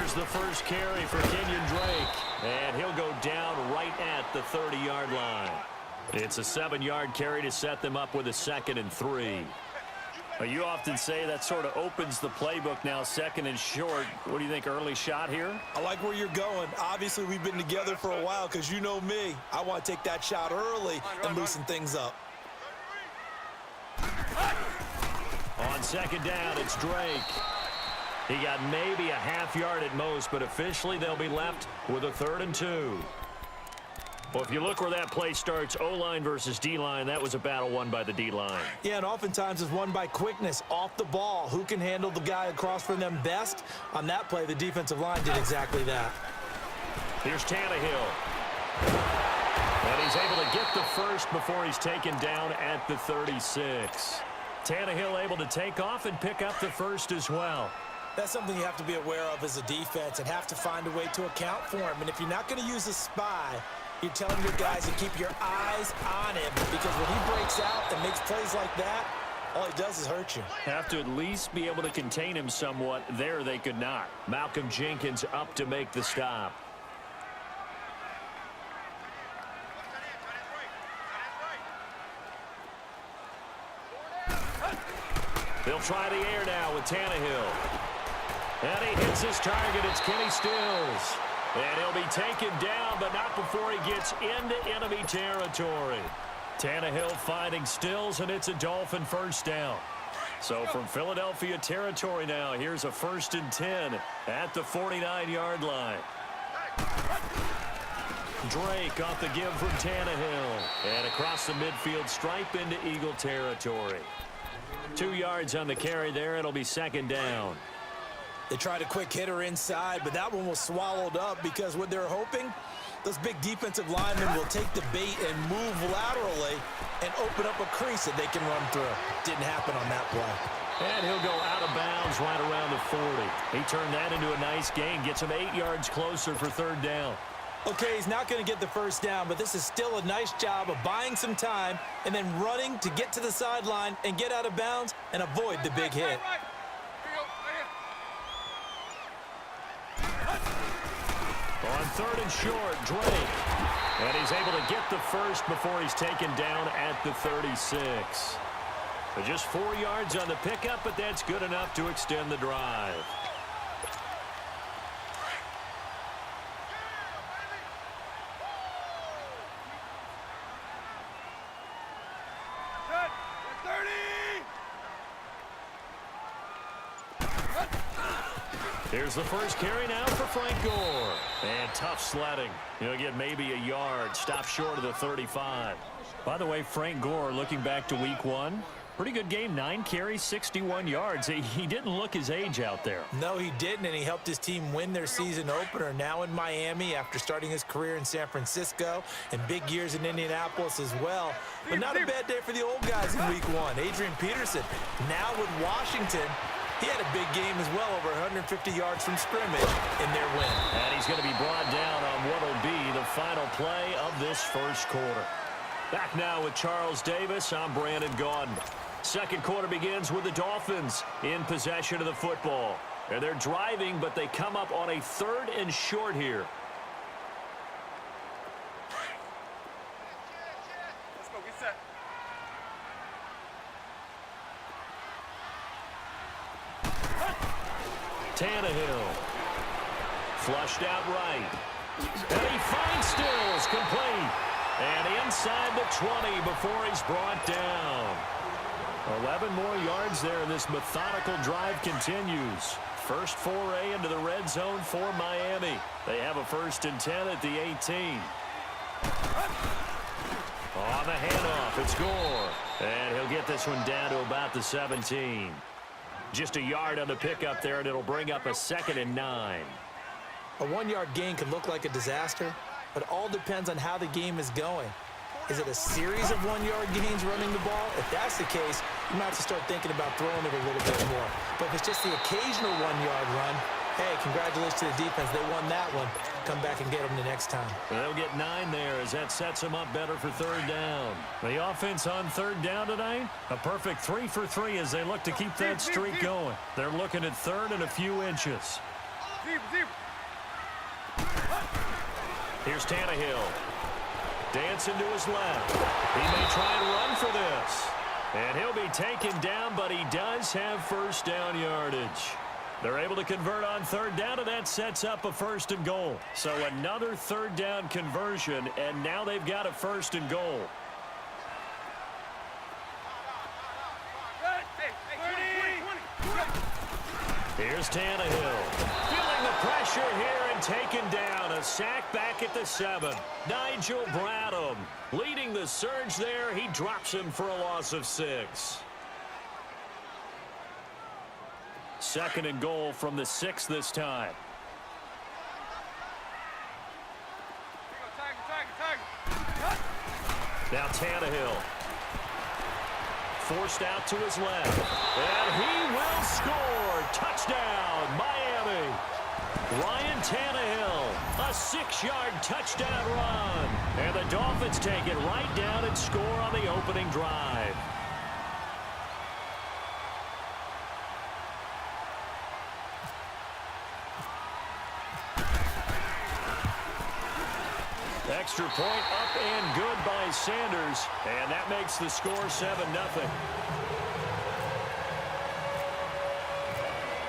Here's the first carry for Kenyon Drake, and he'll go down right at the 30-yard line. It's a 7-yard carry to set them up with a 2nd and 3. You often say that sort of opens the playbook now, 2nd and short. What do you think, early shot here? I like where you're going. Obviously, we've been together for a while because you know me. I want to take that shot early and loosen things up. On 2nd down, it's Drake. He got maybe a half yard at most, but officially they'll be left with a 3rd and 2. Well, if you look where that play starts, O-line versus D-line, that was a battle won by the D-line. Yeah, and oftentimes it's won by quickness, off the ball. Who can handle the guy across from them best? On that play, the defensive line did exactly that. Here's Tannehill. And he's able to get the first before he's taken down at the 36. Tannehill able to take off and pick up the first as well. That's something you have to be aware of as a defense and have to find a way to account for him. And if you're not going to use a spy, you're telling your guys to keep your eyes on him, because when he breaks out and makes plays like that, all he does is hurt you. Have to at least be able to contain him somewhat. There they could not. Malcolm Jenkins up to make the stop. They'll try the air now with Tannehill. And he hits his target. It's Kenny Stills. And he'll be taken down, but not before he gets into enemy territory. Tannehill finding Stills, and it's a Dolphin first down. So from Philadelphia territory now, here's a 1st and 10 at the 49-yard line. Drake off the give from Tannehill. And across the midfield stripe into Eagle territory. 2 yards on the carry there. It'll be 2nd down. They tried a quick hitter inside, but that one was swallowed up because what they're hoping, those big defensive linemen will take the bait and move laterally and open up a crease that they can run through. Didn't happen on that play. And he'll go out of bounds right around the 40. He turned that into a nice gain, gets him 8 yards closer for 3rd down. Okay, he's not going to get the first down, but this is still a nice job of buying some time and then running to get to the sideline and get out of bounds and avoid the big hit. On 3rd and short, Drake. And he's able to get the first before he's taken down at the 36. But just 4 yards on the pickup, but that's good enough to extend the drive. Here's the first carry now for Frank Gore. And tough sledding. He'll get maybe a yard. Stop short of the 35. By the way, Frank Gore, looking back to week 1, pretty good game. 9 carries, 61 yards. He didn't look his age out there. No, he didn't, and he helped his team win their season opener now in Miami after starting his career in San Francisco and big years in Indianapolis as well. But not a bad day for the old guys in week 1. Adrian Peterson now with Washington. He had a big game as well, over 150 yards from scrimmage in their win. And he's going to be brought down on what will be the final play of this first quarter. Back now with Charles Davis. I'm Brandon Gaudin. Second quarter begins with the Dolphins in possession of the football. And they're driving, but they come up on a 3rd and short here. Let's go, get set. Tannehill. Flushed out right. And he finds Stills, complete. And inside the 20 before he's brought down. 11 more yards there, and this methodical drive continues. First foray into the red zone for Miami. They have a 1st and 10 at the 18. On the handoff, it's Gore. And he'll get this one down to about the 17. Just a yard on the pickup there, and it'll bring up a 2nd and 9. A 1-yard gain could look like a disaster, but it all depends on how the game is going. Is it a series of 1-yard gains running the ball? If that's the case, you might have to start thinking about throwing it a little bit more. But if it's just the occasional 1-yard run, hey, congratulations to the defense. They won that one. Come back and get them the next time. They'll get 9 there as that sets them up better for 3rd down. The offense on 3rd down tonight, a perfect 3 for 3 as they look to keep that streak going. They're looking at 3rd and a few inches. Zebra. Here's Tannehill. Dancing to his left. He may try and run for this. And he'll be taken down, but he does have first down yardage. They're able to convert on third down, and that sets up a first and goal. So another third down conversion, and now they've got a first and goal. Here's Tannehill. Feeling the pressure here and taken down. A sack back at the 7. Nigel Bradham leading the surge there. He drops him for a loss of 6. Second and goal from the 6 this time. Now Tannehill. Forced out to his left. And he will score. Touchdown, Miami. Ryan Tannehill, a 6-yard touchdown run. And the Dolphins take it right down and score on the opening drive. Extra point up and good by Sanders. And that makes the score 7-0.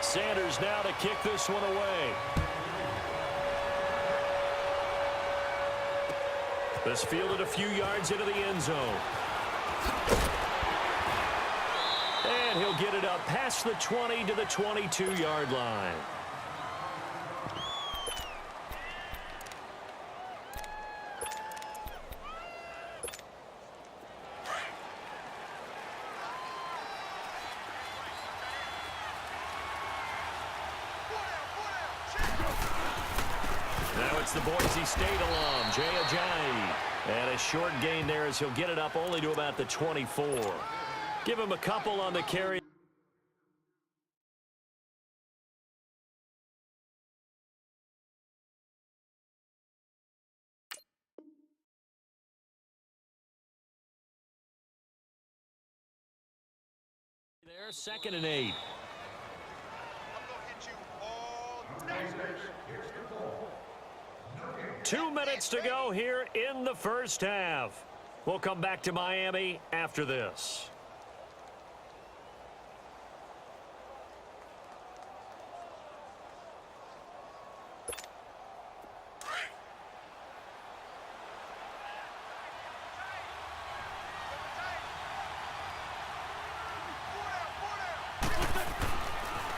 Sanders now to kick this one away. This fielded a few yards into the end zone. And he'll get it up past the 20 to the 22-yard line. The Boise State alum, Jay Ajayi. And a short gain there as he'll get it up only to about the 24. Give him a couple on the carry. There, 2nd and 8. 2 minutes to go here in the first half. We'll come back to Miami after this.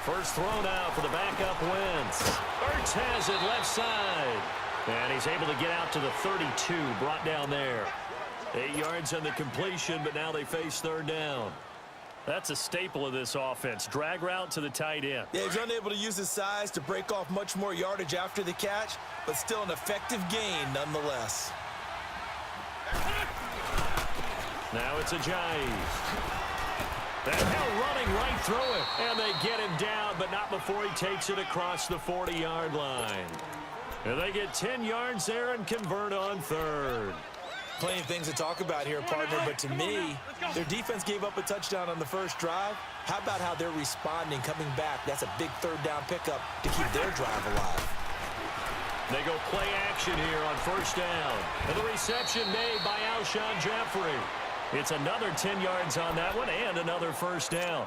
First throw now for the backup Wentz. Ertz has it left side. And he's able to get out to the 32, brought down there. 8 yards on the completion, but now they face third down. That's a staple of this offense. Drag route to the tight end. Yeah, he's unable to use his size to break off much more yardage after the catch, but still an effective gain nonetheless. Now it's Ajayi. That hell running right through it. And they get him down, but not before he takes it across the 40-yard line. And they get 10 yards there and convert on third. Plenty of things to talk about here, partner, but to me, their defense gave up a touchdown on the first drive. How about how they're responding, coming back? That's a big third down pickup to keep their drive alive. They go play action here on first down. And the reception made by Alshon Jeffrey. It's another 10 yards on that one and another first down.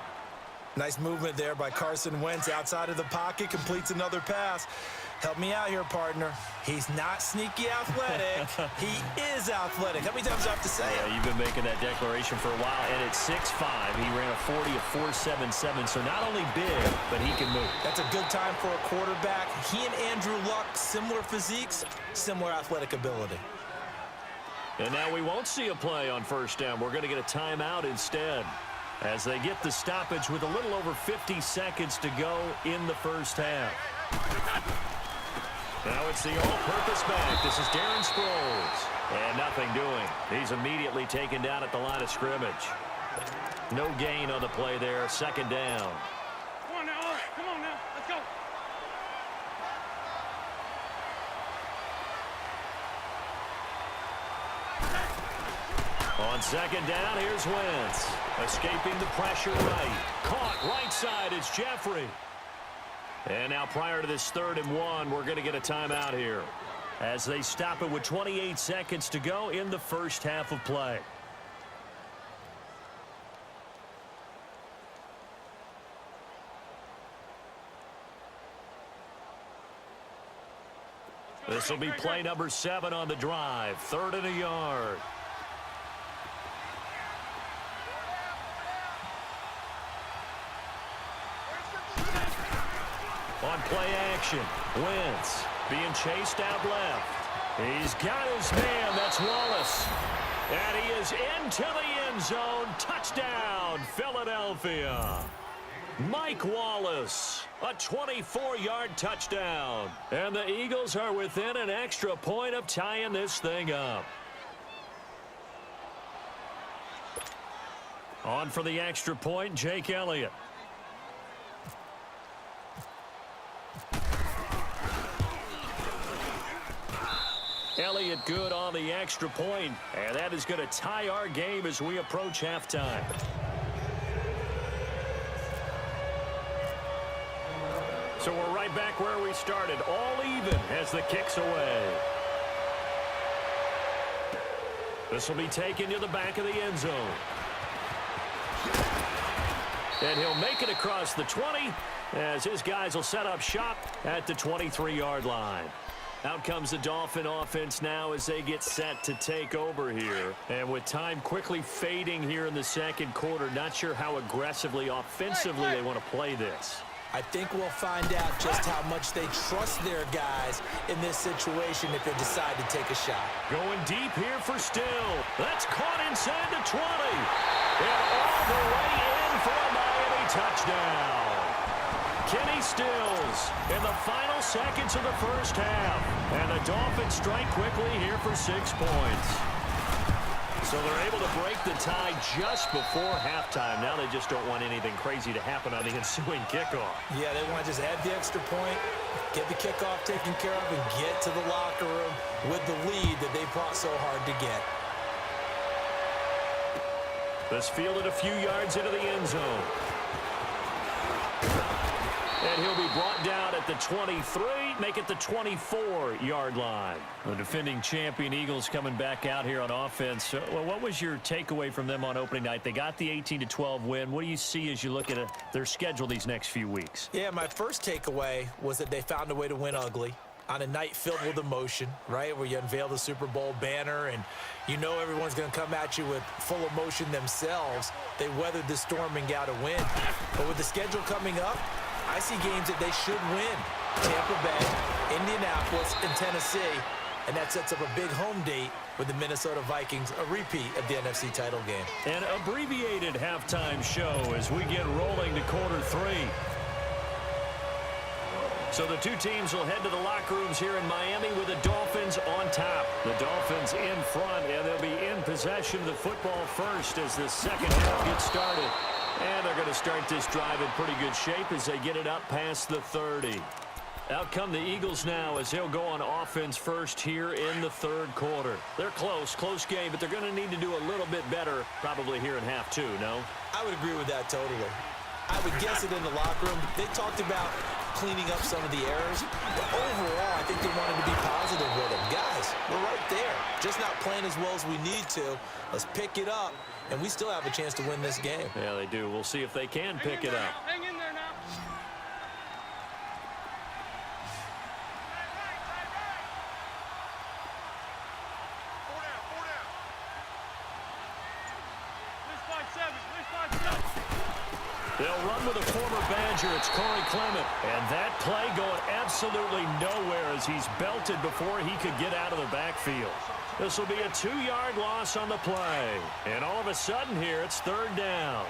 Nice movement there by Carson Wentz outside of the pocket, completes another pass. Help me out here, partner. He's not sneaky athletic. He is athletic. How many times do I have to say it? Yeah, you've been making that declaration for a while. And at 6'5", he ran a 40 of 4.77. So not only big, but he can move. That's a good time for a quarterback. He and Andrew Luck, similar physiques, similar athletic ability. And now we won't see a play on first down. We're going to get a timeout instead as they get the stoppage with a little over 50 seconds to go in the first half. Now it's the all-purpose back. This is Darren Sproles. And nothing doing. He's immediately taken down at the line of scrimmage. No gain on the play there. Second down. Come on now. Come on now. Let's go. On second down, here's Wentz. Escaping the pressure right. Caught right side. It's Jeffrey. And now prior to this 3rd and 1, we're going to get a timeout here as they stop it with 28 seconds to go in the first half of play. This will be play number 7 on the drive. 3rd and a yard. On play action, Wentz being chased out left. He's got his man. That's Wallace. And he is into the end zone. Touchdown, Philadelphia. Mike Wallace, a 24-yard touchdown. And the Eagles are within an extra point of tying this thing up. On for the extra point, Jake Elliott. Elliott good on the extra point, and that is going to tie our game as we approach halftime. So we're right back where we started, all even as the kick's away. This will be taken to the back of the end zone. And he'll make it across the 20 as his guys will set up shop at the 23-yard line. Out comes the Dolphin offense now as they get set to take over here. And with time quickly fading here in the second quarter, not sure how aggressively, offensively they want to play this. I think we'll find out just how much they trust their guys in this situation if they decide to take a shot. Going deep here for Still. That's caught inside the 20. And all the way in for a Miami touchdown. Kenny Stills in the final seconds of the first half. And the Dolphins strike quickly here for 6 points. So they're able to break the tie just before halftime. Now they just don't want anything crazy to happen on the ensuing kickoff. Yeah, they want to just add the extra point, get the kickoff taken care of, and get to the locker room with the lead that they fought so hard to get. This fielded a few yards into the end zone. And he'll be brought down at the 23, make it the 24-yard line. The defending champion Eagles coming back out here on offense. Well, what was your takeaway from them on opening night? They got the 18-12 win. What do you see as you look at their schedule these next few weeks? Yeah, my first takeaway was that they found a way to win ugly on a night filled with emotion, right, where you unveil the Super Bowl banner and you know everyone's going to come at you with full emotion themselves. They weathered the storm and got a win. But with the schedule coming up, I see games that they should win. Tampa Bay, Indianapolis, and Tennessee. And that sets up a big home date with the Minnesota Vikings, a repeat of the NFC title game. An abbreviated halftime show as we get rolling to quarter 3. So the two teams will head to the locker rooms here in Miami with the Dolphins on top. The Dolphins in front, and they'll be in possession of the football first as the second half gets started. And they're going to start this drive in pretty good shape as they get it up past the 30. Out come the Eagles now as they'll go on offense first here in the third quarter. They're close game, but they're going to need to do a little bit better probably here in half 2, no? I would agree with that totally. I would guess it in the locker room. They talked about cleaning up some of the errors, but overall, I think they wanted to be positive with them. Guys, we're right there. Just not playing as well as we need to. Let's pick it up, and we still have a chance to win this game. Yeah, they do. We'll see if they can pick it up. Hang in there now. They'll run with a former Badger. It's Corey Clement. And that play going absolutely nowhere as he's belted before he could get out of the backfield. This will be a 2-yard loss on the play. And all of a sudden here, it's third down.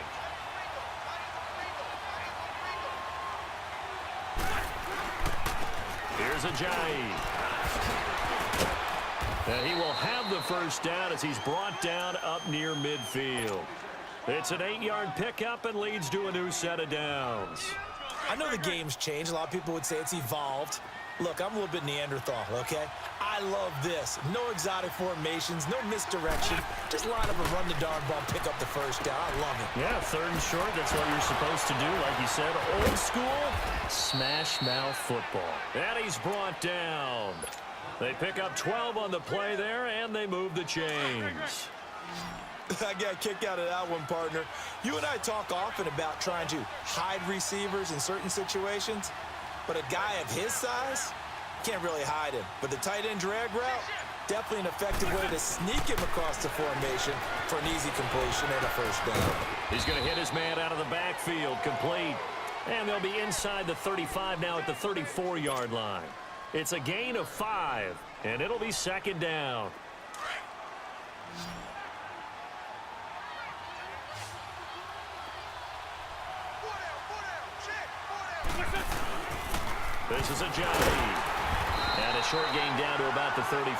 Here's Ajayi. And he will have the first down as he's brought down up near midfield. It's an 8-yard pickup and leads to a new set of downs. I know the game's changed. A lot of people would say it's evolved. Look, I'm a little bit Neanderthal, okay? I love this. No exotic formations, no misdirection. Just line up and run the darn ball, pick up the first down. I love it. Yeah, 3rd and short, that's what you're supposed to do. Like you said, old school, smash mouth football. And he's brought down. They pick up 12 on the play there, and they move the chains. I got a kick out of that one, partner. You and I talk often about trying to hide receivers in certain situations, but a guy of his size can't really hide him. But the tight end drag route, definitely an effective way to sneak him across the formation for an easy completion and a first down. He's going to hit his man out of the backfield, complete. And they'll be inside the 35 now at the 34-yard line. It's a gain of 5, and it'll be 2nd down. This is a jockey. And a short gain down to about the 33.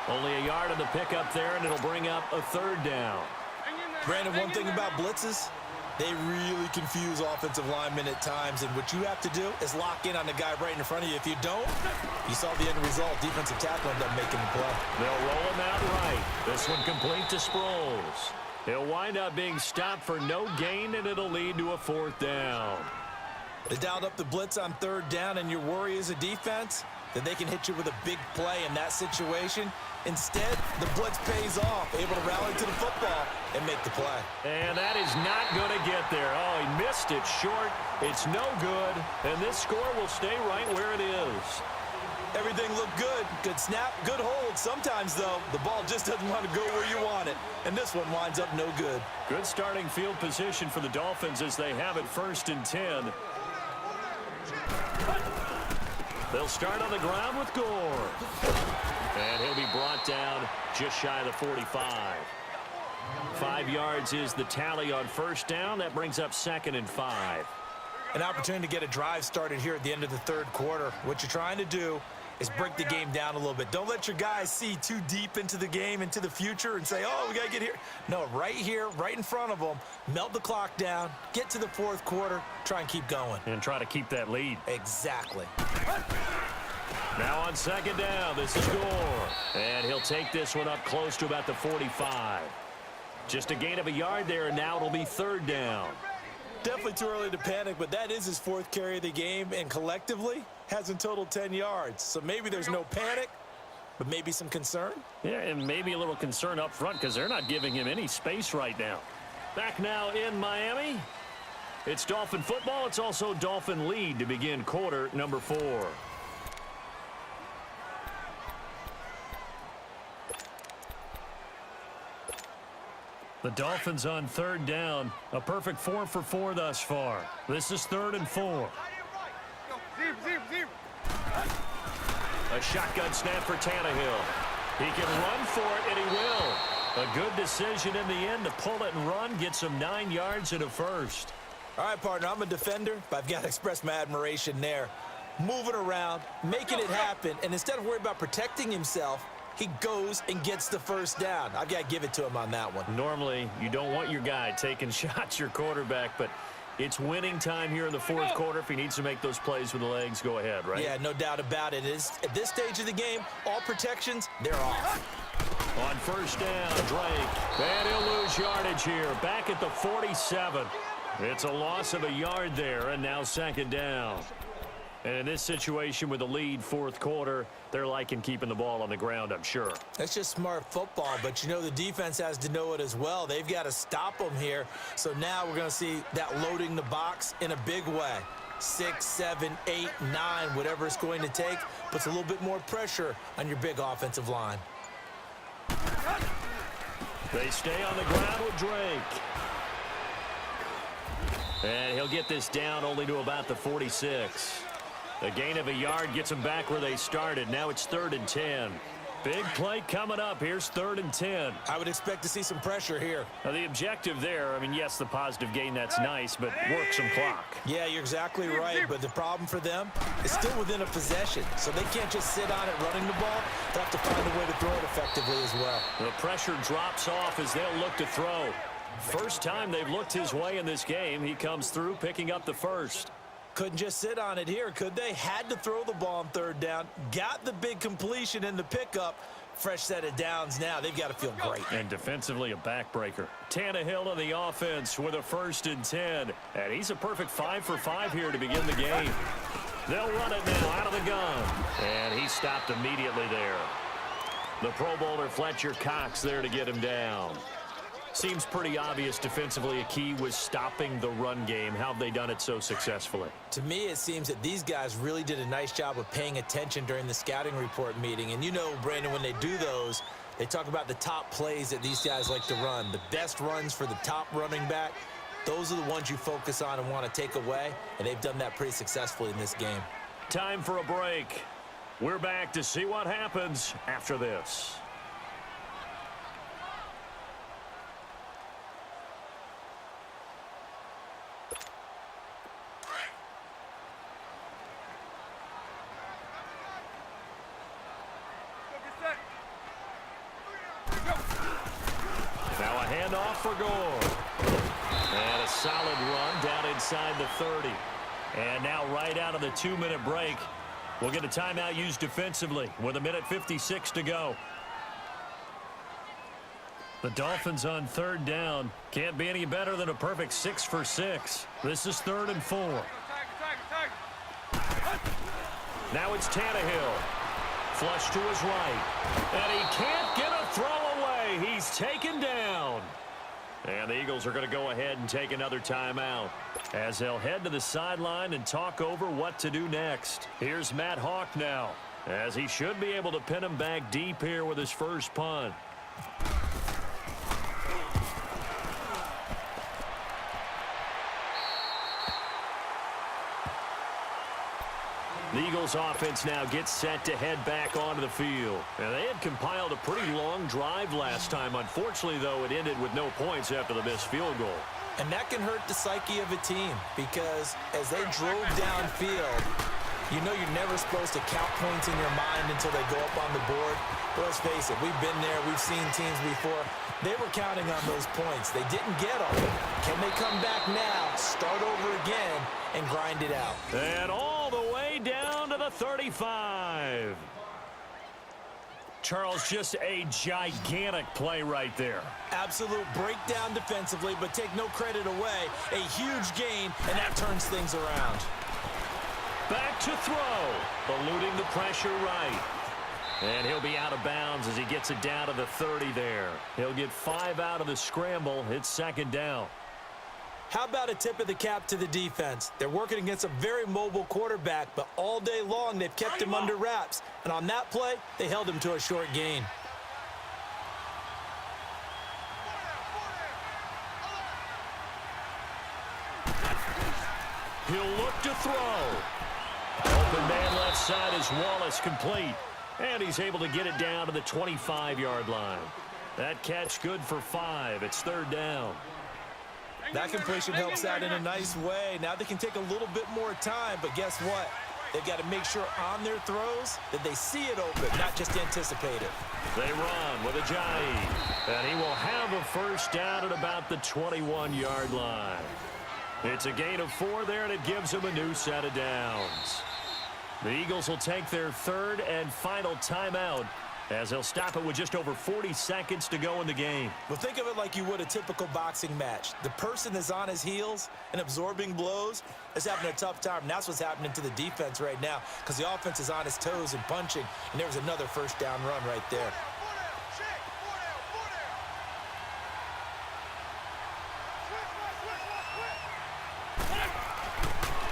Only a yard on the pickup there, and it'll bring up a 3rd down. Brandon, one thing about blitzes, they really confuse offensive linemen at times, and what you have to do is lock in on the guy right in front of you. If you don't, you saw the end result. Defensive tackle ended up making the play. They'll roll him out right. This one complete to Sproles. He'll wind up being stopped for no gain, and it'll lead to a 4th down. They dialed up the blitz on 3rd down, and your worry as a defense that they can hit you with a big play in that situation. Instead, the blitz pays off, able to rally to the football and make the play. And that is not going to get there. Oh, he missed it short. It's no good, and this score will stay right where it is. Everything looked good. Good snap, good hold. Sometimes, though, the ball just doesn't want to go where you want it. And this one winds up no good. Good starting field position for the Dolphins as they have it 1st and 10. They'll start on the ground with Gore. And he'll be brought down just shy of the 45. 5 yards is the tally on 1st down. That brings up 2nd and 5. An opportunity to get a drive started here at the end of the 3rd quarter. What you're trying to do is break the game down a little bit. Don't let your guys see too deep into the game, into the future, and say, oh, we got to get here. No, right here, right in front of them, melt the clock down, get to the 4th quarter, try and keep going. And try to keep that lead. Exactly. Now on 2nd down, this is Gore. And he'll take this one up close to about the 45. Just a gain of a yard there, and now it'll be 3rd down. Definitely too early to panic, but that is his 4th carry of the game, and collectively has in total 10 yards. So maybe there's no panic, but maybe some concern. Yeah, and maybe a little concern up front because they're not giving him any space right now. Back now in Miami. It's Dolphin football. It's also Dolphin lead to begin quarter number 4. The Dolphins on 3rd down. A perfect 4 for 4 thus far. This is 3rd and 4. A shotgun snap for Tannehill. He can run for it, and he will. A good decision in the end to pull it and run. Gets him 9 yards and a 1st. All right, partner, I'm a defender, but I've got to express my admiration there. Moving around, making it happen, and instead of worrying about protecting himself, he goes and gets the 1st down. I've got to give it to him on that one. Normally, you don't want your guy taking shots, your quarterback, but it's winning time here in the 4th quarter. If he needs to make those plays with the legs, go ahead, right? Yeah, no doubt about it. At this stage of the game, all protections, they're off. On 1st down, Drake. And he'll lose yardage here. Back at the 47. It's a loss of a yard there, and now 2nd down. And in this situation with the lead 4th quarter, they're liking keeping the ball on the ground, I'm sure. That's just smart football, but you know the defense has to know it as well. They've got to stop them here. So now we're going to see that loading the box in a big way. 6, 7, 8, 9, whatever it's going to take, puts a little bit more pressure on your big offensive line. They stay on the ground with Drake. And he'll get this down only to about the 46. A gain of a yard gets them back where they started. Now it's 3rd and 10. Big play coming up. Here's 3rd and 10. I would expect to see some pressure here. Now the objective there, I mean, yes, the positive gain, that's nice, but work some clock. Yeah, you're exactly right, but the problem for them is still within a possession, so they can't just sit on it running the ball. They have to find a way to throw it effectively as well. The pressure drops off as they'll look to throw. First time they've looked his way in this game. He comes through picking up the 1st. Couldn't just sit on it here, could they? Had to throw the ball on third down. Got the big completion in the pickup. Fresh set of downs now. They've got to feel great. And defensively, a backbreaker. Tannehill on the offense with a 1st and 10. And he's a perfect 5 for 5 here to begin the game. They'll run it now out of the gun. And he stopped immediately there. The Pro Bowler Fletcher Cox there to get him down. Seems pretty obvious defensively a key was stopping the run game. How have they done it so successfully? To me, it seems that these guys really did a nice job of paying attention during the scouting report meeting. And you know, Brandon, when they do those, they talk about the top plays that these guys like to run. The best runs for the top running back, those are the ones you focus on and want to take away. And they've done that pretty successfully in this game. Time for a break. We're back to see what happens after this. Now a handoff for Gore. And a solid run down inside the 30. And now right out of the 2-minute break, we'll get a timeout used defensively with 1:56 to go. The Dolphins on 3rd down. Can't be any better than a perfect 6 for 6. This is 3rd and 4. Now it's Tannehill. Flush to his right. And he can't get a throw away. He's taken down. And the Eagles are going to go ahead and take another timeout as they'll head to the sideline and talk over what to do next. Here's Matt Hawk now, as he should be able to pin him back deep here with his first punt. The Eagles offense now gets set to head back onto the field. And they had compiled a pretty long drive last time. Unfortunately, though, it ended with no points after the missed field goal. And that can hurt the psyche of a team because as they drove downfield, you know you're never supposed to count points in your mind until they go up on the board. But let's face it, we've been there. We've seen teams before. They were counting on those points. They didn't get them. Can they come back now, start over again, and grind it out? And all the way down to the 35. Charles, just a gigantic play right there. Absolute breakdown defensively, but take no credit away. A huge gain, and that turns things around. Back to throw. Eluding the pressure right. And he'll be out of bounds as he gets it down to the 30 there. He'll get 5 out of the scramble. It's 2nd down. How about a tip of the cap to the defense? They're working against a very mobile quarterback, but all day long they've kept him under wraps. And on that play, they held him to a short gain. He'll look to throw. Open man left side is Wallace, complete. And he's able to get it down to the 25-yard line. That catch good for 5. It's 3rd down. That completion helps out in a nice way. Now they can take a little bit more time, but guess what? They've got to make sure on their throws that they see it open, not just anticipate it. They run with Ajayi, and he will have a 1st down at about the 21-yard line. It's a gain of 4 there, and it gives them a new set of downs. The Eagles will take their 3rd and final timeout as they'll stop it with just over 40 seconds to go in the game. Well, think of it like you would a typical boxing match. The person that's on his heels and absorbing blows is having a tough time. And that's what's happening to the defense right now because the offense is on his toes and punching. And there was another 1st down run right there.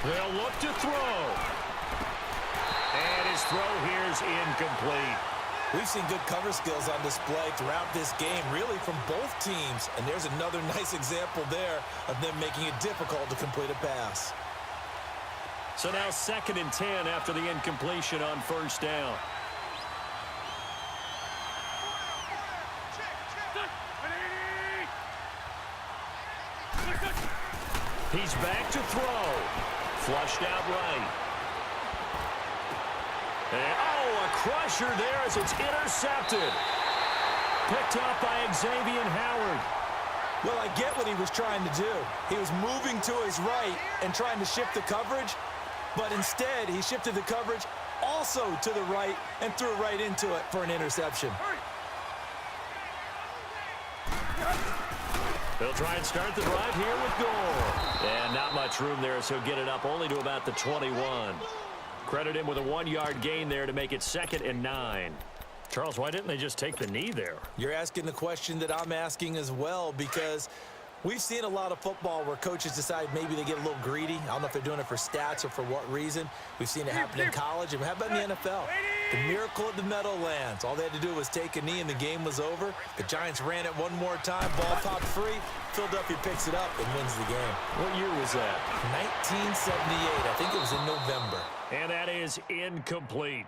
They'll look to throw. And his throw here is incomplete. We've seen good cover skills on display throughout this game, really from both teams. And there's another nice example there of them making it difficult to complete a pass. So now 2nd and 10 after the incompletion on 1st down. He's back to throw. Flushed out right. And, a crusher there as it's intercepted. Picked up by Xavier Howard. Well, I get what he was trying to do. He was moving to his right and trying to shift the coverage, But instead, he shifted the coverage also to the right and threw right into it for an interception. They'll try and start the drive here with Gore. And not much room there, so get it up only to about the 21. Credit him with a 1-yard gain there to make it 2nd and 9. Charles, why didn't they just take the knee there? You're asking the question that I'm asking as well, because we've seen a lot of football where coaches decide maybe they get a little greedy. I don't know if they're doing it for stats or for what reason. We've seen it happen in college. And how about in the NFL? The miracle at the Meadowlands. All they had to do was take a knee and the game was over. The Giants ran it one more time. Ball popped free. Philadelphia picks it up and wins the game. What year was that? 1978. I think it was in November. And that is incomplete.